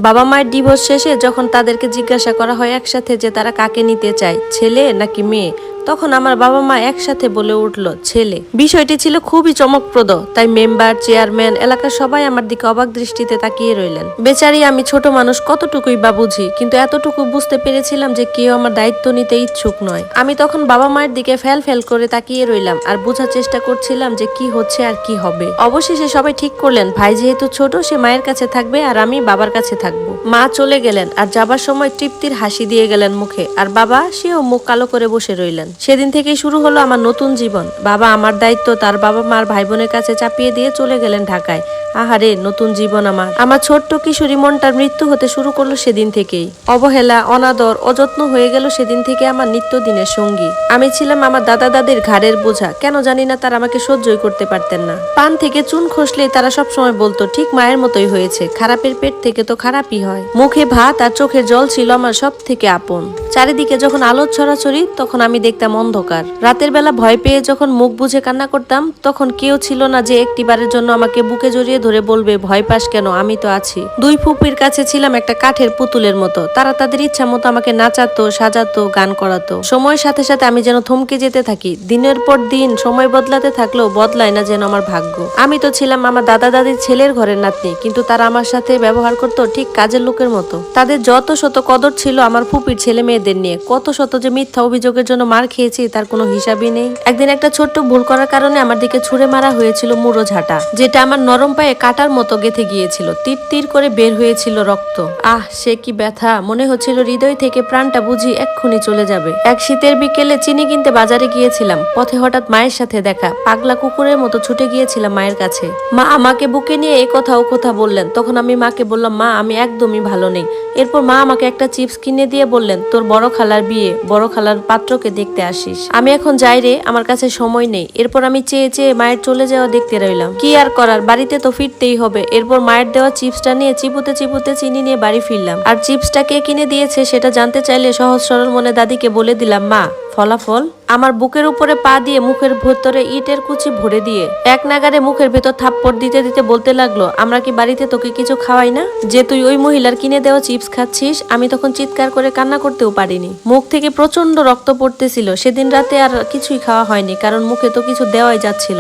বাবা মায়ের ডিভোর্স শেষে যখন তাদেরকে জিজ্ঞাসা করা হয় একসাথে যে তারা কাকে নিতে চায়, ছেলে নাকি মেয়ে, তখন আমার বাবা মা একসাথে বলে উঠল ছেলে। বিষয়টি ছিল খুবই চমকপ্রদ, তাই মেম্বার, চেয়ারম্যান, এলাকার সবাই আমার দিকে অবাক দৃষ্টিতে তাকিয়ে রইলেন। বেচারি আমি ছোট মানুষ, কতটুকুই বা বুঝি, কিন্তু এতটুকু বুঝতে পেরেছিলাম যে কেউ আমার দায়িত্ব নিতে ইচ্ছুক নয়। আমি তখন বাবা মায়ের দিকে ফ্যাল ফ্যাল করে তাকিয়ে রইলাম আর বোঝার চেষ্টা করছিলাম যে কি হচ্ছে আর কি হবে। অবশেষে সবাই ঠিক করলেন ভাই যেহেতু ছোট, সে মায়ের কাছে থাকবে আর আমি বাবার কাছে থাকবো। মা চলে গেলেন আর যাবার সময় তৃপ্তির হাসি দিয়ে গেলেন মুখে, আর বাবা সেও মুখ কালো করে বসে রইলেন। সেদিন থেকেই শুরু হলো আমার নতুন জীবন। বাবা আমার দায়িত্ব তার বাবা মার ভাই বোনের কাছে চাপিয়ে দিয়ে চলে গেলেন ঢাকায়। আহারে, নতুন জীবন আমার ছোট্ট কিশোরী মনটার মৃত্যু হতে শুরু করলো সেদিন থেকেই। অবহেলা, অনাদর, অযত্ন হয়ে গেল সেদিন থেকে আমার নিত্যদিনের সঙ্গী। আমি ছিলাম আমার দাদা দাদির ঘাড়ের বোঝা। কেন জানি না, তারা আমাকে সহ্যই করতে পারতেন না। পান থেকে চুন খসলেই তারা সবসময় বলতো ঠিক মায়ের মতোই হয়েছে, খারাপের পেট থেকে তো খারাপই হয়। মুখে ভাত আর চোখের জল ছিল আমার সব থেকে আপন। চারিদিকে যখন আলোর ছড়াছড়ি, তখন আমি দেখতাম অন্ধকার। রাতের বেলা ভয় পেয়ে যখন মুখ বুঝে কান্না করতাম, তখন কেউ ছিল না যে একটিবারের জন্য আমাকে বুকে জড়িয়ে ধরে বলবে ভয় পাস কেন, আমি তো আছি। দুই ফুপির কাছে ছিলাম একটা কাঠের পুতুলের মতো। তারা তাদের ইচ্ছা মতো আমাকে নাচাতো, সাজাতো, গান করাতো। সময়ের সাথে সাথে আমি যেন থমকে যেতে থাকি। দিনের পর দিন সময় বদলাতে থাকলেও বদলায় না যেন আমার ভাগ্য। আমি তো ছিলাম আমার দাদা দাদির ছেলের ঘরের নাতনি, কিন্তু তারা আমার সাথে ব্যবহার করতো ঠিক কাজের লোকের মতো। তাদের যত শত কদর ছিল আমার ফুপির ছেলে মেয়েদের নিয়ে। কত শত যে মিথ্যা অভিযোগের জন্য মার খেয়েছি তার কোনো হিসাবই নেই। একদিন একটা ছোট্ট ভুল করার কারণে আমার দিকে ছুঁড়ে মারা হয়েছিল মুড়ো ঝাঁটা, যেটা আমার নরম পায়ে কাটার মতো গেঁথে গিয়েছিল। তীর তীর করে বের হয়েছিল রক্ত। সে কি ব্যথা! মনে হচ্ছিল হৃদয় থেকে প্রাণটা বুঝি এক্ষুনি চলে যাবে। এক শীতের বিকেলে চিনি কিনতে বাজারে গিয়েছিলাম। পথে হঠাৎ মায়ের সাথে দেখা। পাগলা কুকুরের মতো ছুটে গিয়েছিলাম মায়ের কাছে। মা আমাকে বুকে নিয়ে এই কথা ও কথা বললেন। তখন আমি মাকে বললাম, মা আমি একদমই ভালো নেই। এরপর মা আমাকে একটা চিপস কিনে দিয়ে বললেন, তোর বড় খালার বিয়ে, বড় খালার পাত্রকে দেখতে আসিস। আমি এখন যাই রে, আমার কাছে সময় নেই। এরপর আমি চেয়ে চেয়ে মায়ের চলে যাওয়া দেখতে রইলাম। কি আর করার, বাড়িতে তো ফিরতেই হবে। এরপর মায়ের দেওয়া চিপসটা নিয়ে চিপুতে চিপুতে চিনি নিয়ে বাড়ি ফিরলাম। আর চিপসটা কে কিনে দিয়েছে সেটা জানতে চাইলে সহজ সরল মনে দাদিকে বলে দিলাম, মা ফলাফল। আমার বুকের উপরে পা দিয়ে মুখের ভেতরে ইটের কুচি ভরে দিয়ে এক নাগারে মুখের ভেতর থাপ্পড় দিতে দিতে বলতে লাগলো, আমরা কি বাড়িতে তোকে কিছু খাওয়াই না, যে তুই ওই মহিলার কিনে দেওয়া চিপস খাচ্ছিস? আমি তখন চিৎকার করে কান্না করতেও পারিনি। মুখ থেকে প্রচন্ড রক্ত পড়তেছিল। সেদিন রাতে আর কিছুই খাওয়া হয়নি, কারণ মুখে তো কিছু দেওয়াই যাচ্ছিল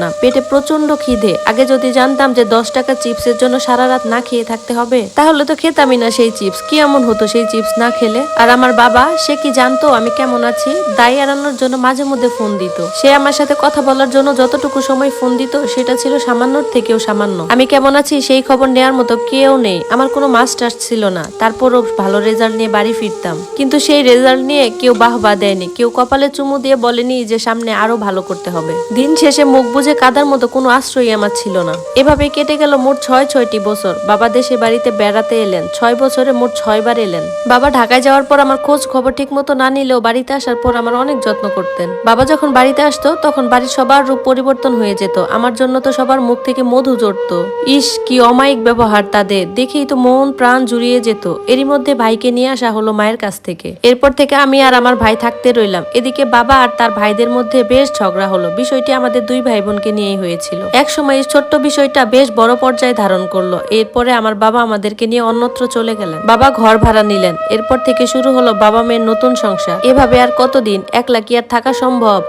না। পেটে প্রচন্ড খিদে। আগে যদি জানতাম যে 10 টাকা চিপসের জন্য সারা রাত না খেয়ে থাকতে হবে, তাহলে তো খেতামই না সেই চিপস। কি এমন হতো সেই চিপস না খেলে? আর আমার বাবা, সে কি জানতো আমি কেমন আছি? দায় এড়ানোর জন্য মাঝে মধ্যে ফোন দিত। সে আমার সাথে কথা বলার জন্য যতটুকু সময় ফোন দিত, সেটা ছিল সামান্যর থেকেও সামান্য। আমি কেমন আছি সেই খবর নেওয়ার মতো কেউ নেই। আমার কোনো মাস্টার ছিল না, তারপরও ভালো রেজাল্ট নিয়ে বাড়ি ফিরতাম। কিন্তু সেই রেজাল্ট নিয়ে কেউ বাহবা দেয়নি, কেউ কপালে চুমু দিয়ে বলেনি যে সামনে আরো ভালো করতে হবে। দিন শেষে মুখ বুঝে কাদার মতো কোনো আশ্রয় আমার ছিল না। এভাবে কেটে গেল মোট 6টি বছর। বাবা দেশে বাড়িতে বেড়াতে এলেন। 6 বছরে মোট 6 বার এলেন। বাবা ঢাকায় যাওয়ার পর আমার খোঁজ খবর ঠিক মতো না নিলেও বাড়িতে আসার পর আমার অনেক যত্ন করতেন। বাবা যখন বাড়িতে আসতো তখন বাড়ির সবার রূপ পরিবর্তন হয়ে যেত। আমার জন্য তো সবার মুখ থেকে মধু ঝরতো। ইস, কি অমায়িক ব্যবহার তাদের, দেখেই তো মন প্রাণ জুড়িয়ে যেত। এরই মধ্যে ভাইকে নিয়ে আসা হলো মায়ের কাছ থেকে। এরপর থেকে আমি আর আমার ভাই থাকতে রইলাম। এদিকে বাবা আর তার ভাইদের মধ্যে বেশ ঝগড়া হলো। বিষয়টি আমাদের দুই ভাই বোনকে নিয়েই হয়েছিল। এক সময় এই ছোট্ট বিষয়টা বেশ বড় পর্যায়ে ধারণ করলো। এরপরে আমার বাবা আমাদেরকে নিয়ে অন্যত্র চলে গেলেন। বাবা ঘর ভাড়া নিলেন। এরপর থেকে শুরু হলো বাবা মেয়ের নতুন সংসার। এভাবে আর কতদিন একলা কি আর থাকা সম্ভব?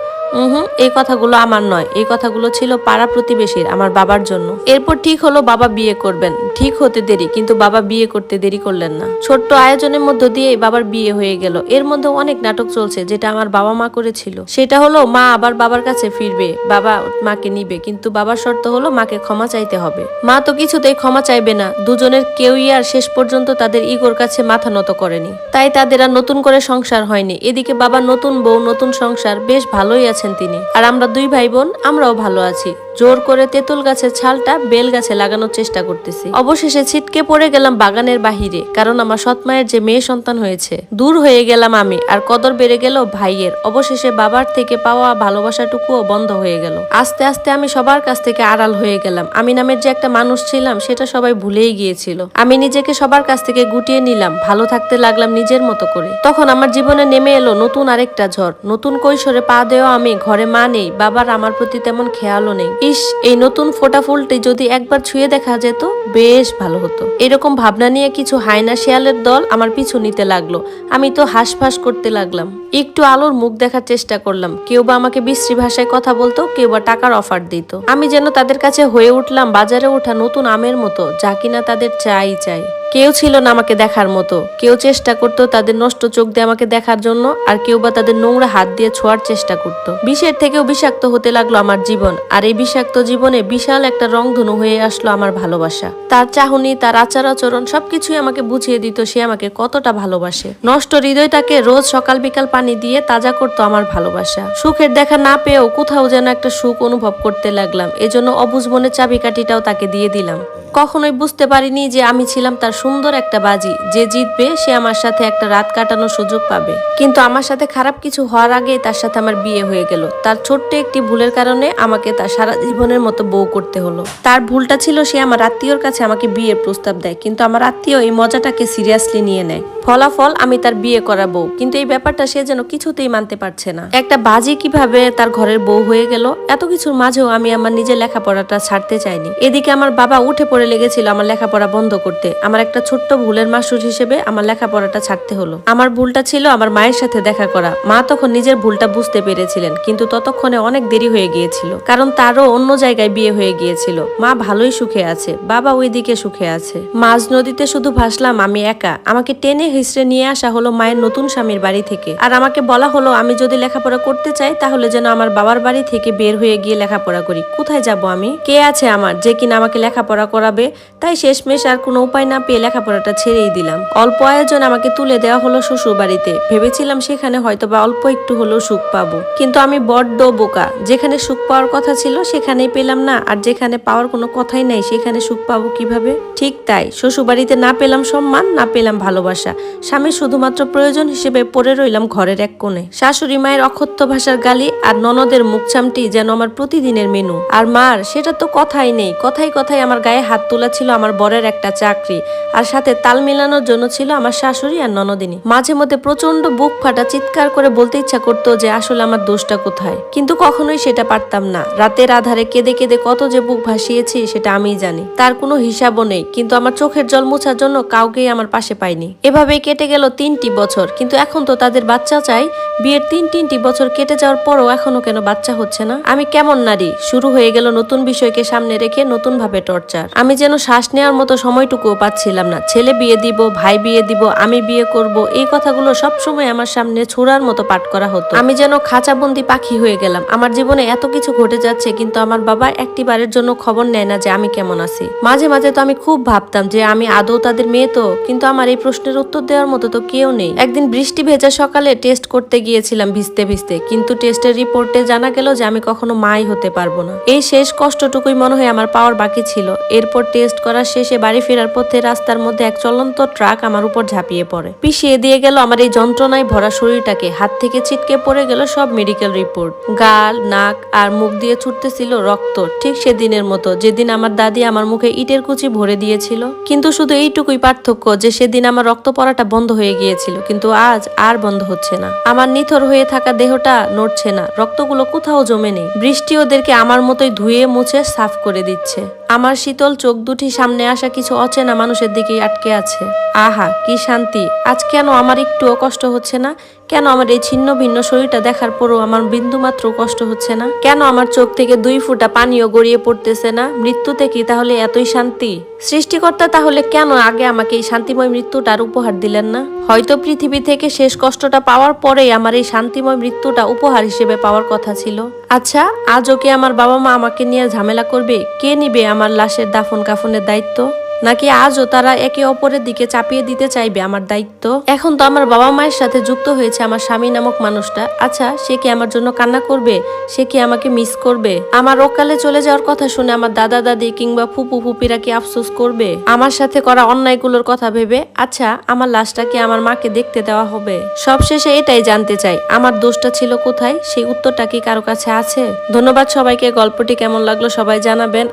এই কথাগুলো আমার নয়, এই কথাগুলো ছিল পাড়া প্রতিবেশীর, আমার বাবার জন্য। এরপর ঠিক হলো বাবা বিয়ে করবেন। ঠিক হতে দেরি, কিন্তু বাবা বিয়ে করতে দেরি করলেন না। ছোট্ট আয়োজনের মধ্য দিয়ে বাবার বিয়ে হয়ে গেল। এর মধ্যে অনেক নাটক চলছে, যেটা আমার বাবা মা করেছিল। সেটা হলো মা আবার বাবার কাছে ফিরবে, বাবা মাকে নিবে, কিন্তু বাবার শর্ত হলো মাকে ক্ষমা চাইতে হবে। মা তো কিছুতেই ক্ষমা চাইবে না। দুজনের কেউই আর শেষ পর্যন্ত তাদের ইগোর কাছে মাথা নত করেনি। তাই তাদের আর নতুন করে সংসার হয়নি। এদিকে বাবা নতুন বউ, নতুন সংসার, বেশ ভালোই আছেন তিনি। আর আমরা দুই ভাই বোন, আমরাও ভালো আছি। জোর করে তেঁতুল গাছের ছালটা বেল গাছে লাগানোর চেষ্টা করতেছি। অবশেষে ছিটকে পড়ে গেলাম বাগানের বাহিরে, কারণ আমার সৎমায়ের যে মেয়ে সন্তান হয়েছে। দূর হয়ে গেলাম আমি, আর কদর বেড়ে গেল ভাইয়ের। অবশেষে বাবার থেকে পাওয়া ভালোবাসাটুকুও বন্ধ হয়ে গেল। আস্তে আস্তে আমি সবার কাছ থেকে আড়াল হয়ে গেলাম। আমি নামের যে একটা মানুষ ছিলাম, সেটা সবাই ভুলেই গিয়েছিল। আমি নিজেকে সবার কাছ থেকে গুটিয়ে নিলাম, ভালো থাকতে লাগলাম নিজের মতো করে। তখন আমার জীবনে নেমে এলো নতুন আরেকটা ঝড়। নতুন কৈশোরে পা দেওয়া আমি, ঘরে মা নেই, বাবার আমার প্রতি তেমন খেয়ালও নেই। ইস, এই নতুন ফোটা ফুলটি যদি একবার ছুঁয়ে দেখা যেত বেশ ভালো হতো। এরকম ভাবনা নিয়ে কিছু হায়না শিয়ালের দল আমার পিছু নিতে লাগলো। আমি তো হাঁসফাঁস করতে লাগলাম। একটু আলোর মুখ দেখার চেষ্টা করলাম। কেউ বা আমাকে বিশ্রী ভাষায় কথা বলতো, কেউ বা টাকার অফার দিত। আমি যেন তাদের কাছে হয়ে উঠলাম বাজারে ওঠা নতুন আমের মতো, যা কিনা তাদের চাই চাই। কেউ ছিল না আমাকে দেখার মতো। কেউ চেষ্টা করতো তাদের নষ্ট চোখ দিয়ে আমাকে দেখার জন্য, আর কেউ বা তাদের নোংরা হাত দিয়ে ছোঁয়ার চেষ্টা করত। বিষের থেকেও বিষাক্ত হতে লাগলো আমার জীবন, আর এই বিষাক্ত জীবনে বিশাল একটা রংধনু হয়ে আসলো আমার ভালোবাসা। তার চাহনি, তার আচার আচরণ সবকিছুই আমাকে বুঝিয়ে দিত সে আমাকে কতটা ভালোবাসে। নষ্ট হৃদয়টাকে রোজ সকাল বিকাল পানি দিয়ে তাজা করতো আমার ভালোবাসা। সুখের দেখা না পেয়েও কোথাও যেন একটা সুখ অনুভব করতে লাগলাম। এজন্য অবুঝ মনের চাবিকাঠিটাও তাকে দিয়ে দিলাম। কখনোই বুঝতে পারিনি যে আমি ছিলাম তার সুন্দর একটা বাজি, যে জিতবে সে আমার সাথে একটা রাত কাটানোর সুযোগ পাবে। কিন্তু আমার সাথে খারাপ কিছু হওয়ার আগেই তার সাথে আমার বিয়ে হয়ে গেল। তার ছোট্ট একটি ভুলের কারণে আমাকে তার সারা জীবনের মতো বউ করতে হলো। তার ভুলটা ছিল সে আমার আত্মীয়র কাছে আমাকে বিয়ের প্রস্তাব দেয়, কিন্তু আমার আত্মীয় এই মজাটাকে সিরিয়াসলি নিয়ে নেয়। ফলাফল আমি তার বিয়ে করা বউ, কিন্তু এই ব্যাপারটা সে যেন কিছুতেই মানতে পারছে না। একটা বাজি কিভাবে তার ঘরের বউ হয়ে গেল। এত কিছুর মাঝেও আমি আমার নিজের লেখাপড়াটা ছাড়তে চাইনি। এদিকে আমার বাবা উঠে পড়ে লেগেছিল আমার লেখাপড়া বন্ধ করতে। আমার একটা ছোট্ট ভুলের মাসুর হিসেবে আমার লেখাপড়াটা ছাড়তে হলো। আমার ভুলটা ছিল আমার মায়ের সাথে দেখা করা। মা তখন নিজের ভুলটা বুঝতে পেরেছিলেন, কিন্তু ততক্ষণে অনেক দেরি হয়ে গিয়েছিল, কারণ তারও অন্য জায়গায় বিয়ে হয়ে গিয়েছিল। মা ভালোই সুখে আছে, বাবা ওইদিকে সুখে আছে। মাঝ নদীতে শুধু ভাসলাম আমি একা। আমাকে টেনে হিসড়ে নিয়ে আসা হলো মায়ের নতুন স্বামীর বাড়ি থেকে, আর আমাকে বলা হলো আমি যদি লেখাপড়া করতে চাই তাহলে যেন আমার বাবার বাড়ি থেকে বের হয়ে গিয়ে লেখাপড়া করি। কোথায় যাব আমি? কে আছে আমার যে কিনা আমাকে লেখাপড়া করাবে? তাই শেষমেশ আর কোনো উপায় না পেয়ে লেখাপড়াটা ছেড়েই দিলাম। অল্প আয়োজন আমাকে তুলে দেওয়া হলো শ্বশুর বাড়িতে। ভেবেছিলাম সেখানে হয়তো বা অল্প একটু হলেও সুখ পাবো, কিন্তু আমি বড্ড বোকা। যেখানে সুখ পাওয়ার কথা ছিল সেখানেই পেলাম না, আর যেখানে পাওয়ার কোনো কথাই নাই সেখানে সুখ পাবো কিভাবে? ঠিক তাই, শ্বশুর বাড়িতে না পেলাম সম্মান, না পেলাম ভালোবাসা। স্বামী শুধুমাত্র প্রয়োজন হিসেবে পড়ে রইলাম ঘরের এক কোণে। শাশুড়ি মায়ের অকথ্য ভাষার গালি আর ননদের মুখচামটি যেন আমার প্রতিদিনের মেনু। আর মার সেটা তো কথাই নেই। কথাই কথাই আমার গায়ে হাত তোলা ছিল আমার বরের একটা চাকরি, আর সাথে তাল মেলানোর জন্য ছিল আমার শাশুড়ি আর ননদিনী। মাঝে মধ্যে প্রচন্ড বুক ফাটা চিৎকার করে বলতে ইচ্ছা করতো যে আসলে আমার দোষটা কোথায়, কিন্তু কখনোই সেটা পারতাম না। রাতের আধারে কেঁদে কেঁদে কত যে বুক ভাসিয়েছি সেটা আমিই জানি, তার কোনো হিসাবও নেই। কিন্তু আমার চোখের জল মোছার জন্য কাউকেই আমার পাশে পাইনি। এভাবেই কেটে গেল 3টি বছর, কিন্তু এখন তো তাদের বাচ্চা চাই। বিয়ের 3টি বছর কেটে যাওয়ার পরও এখনো কেন বাচ্চা হচ্ছে না? আমি কেমন নারী? শুরু হয়ে গেল নতুন বিষয়কে সামনে রেখে নতুন ভাবে টর্চার। আমি যেন শ্বাস নেওয়ার মতো সময়টুকুও পাচ্ছিলাম না। ছেলে বিয়ে দিব, ভাই বিয়ে দিব, আমি বিয়ে করব, এই কথাগুলো সবসময় আমার সামনে ছোড়ার মতো পাঠ করা হতো। আমি যেন খাঁচাবন্দি পাখি হয়ে গেলাম। আমার জীবনে এত কিছু ঘটে যাচ্ছে, কিন্তু আমার বাবা একটি বারের জন্য খবর নেয় না যে আমি কেমন আছি। মাঝে মাঝে তো আমি খুব ভাবতাম যে আমি আদৌ তাদের মেয়ে তো, কিন্তু আমার এই প্রশ্নের উত্তর দেওয়ার মতো তো কেউ নেই। একদিন বৃষ্টি ভেজা সকালে টেস্ট করতে গিয়েছিলাম ভিজতে ভিজতে, কিন্তু টেস্টের রিপোর্টে জানা গেল যে আমি কখনো মাই হতে পারবো না। এই শেষ কষ্টটুকুই মনে হয় আমার পাওয়ার বাকি ছিল। এরপর টেস্ট করার শেষে বাড়ি ফেরার পথে রাস্তার মধ্যে এক চলন্ত ট্রাক আমার উপর ঝাঁপিয়ে পড়ে, পিষিয়ে দিয়ে গেল আমার এই যন্ত্রণায় ভরা শরীরটাকে। হাত থেকে ছিটকে পড়ে গেল সব মেডিকেল রিপোর্ট। গাল, নাক আর মুখ দিয়ে ছুটতেছিল রক্ত, ঠিক সেদিনের মতো যেদিন আমার দাদি আমার মুখে ইটের কুচি ভরে দিয়েছিল। কিন্তু শুধু এইটুকুই পার্থক্য যে সেদিন আমার রক্ত পড়াটা বন্ধ হয়ে গিয়েছিল, কিন্তু আজ আর বন্ধ হচ্ছে না। আমার নিথর হয়ে থাকা দেহটা নড়ছে না, রক্তগুলো কোথাও জমে নেই। বৃষ্টি ওদেরকে আমার মতোই ধুয়ে মুছে সাফ করে দিচ্ছে। আমার শীতল চোখ দুটি সামনে আসা কিছু অচেনা মানুষের দিকেই আটকে আছে। আহা কি শান্তি! আজ কেন আমার একটুও কষ্ট হচ্ছে না? কেন আমার এই ছিন্ন ভিন্ন শরীরটা দেখার পরও আমার বিন্দুমাত্র কষ্ট হচ্ছে না? কেন আমার চোখ থেকে 2 ফোঁটা পানিও গড়িয়ে পড়তেছে না? মৃত্যুতে কি তাহলে এতই শান্তি? সৃষ্টিকর্তা তাহলে কেন আগে আমাকে এই শান্তিময় মৃত্যুটার উপহার দিলেন না? হয়তো পৃথিবী থেকে শেষ কষ্টটা পাওয়ার পরেই আমার এই শান্তিময় মৃত্যুটা উপহার হিসেবে পাওয়ার কথা ছিল। আচ্ছা, আজও কি আমার বাবা মা আমাকে নিয়ে ঝামেলা করবে? কে নিবে আমার লাশের দাফন কাফনের দায়িত্ব? নাকি আজও তারা একে অপরের দিকে চাপিয়ে দিতে চাইবে আমার দায়িত্ব? এখন তো আমার বাবা মায়ের সাথে যুক্ত হয়েছে আমার স্বামী নামক মানুষটা। আচ্ছা, সে কি আমার জন্য কান্না করবে? সে কি আমাকে মিস করবে? আমার অকালে চলে যাওয়ার কথা শুনে আমার দাদা দাদি কিংবা ফুপু ফুপিরা কি আফসোস করবে আমার সাথে করা অন্যায়গুলোর কথা ভেবে? আচ্ছা, আমার লাশটা কি আমার মাকে দেখতে দেওয়া হবে? সবশেষে এটাই জানতে চাই, আমার দোষটা ছিল কোথায়? সেই উত্তরটা কি কারো কাছে আছে? ধন্যবাদ সবাইকে। গল্পটি কেমন লাগলো সবাই জানাবেন।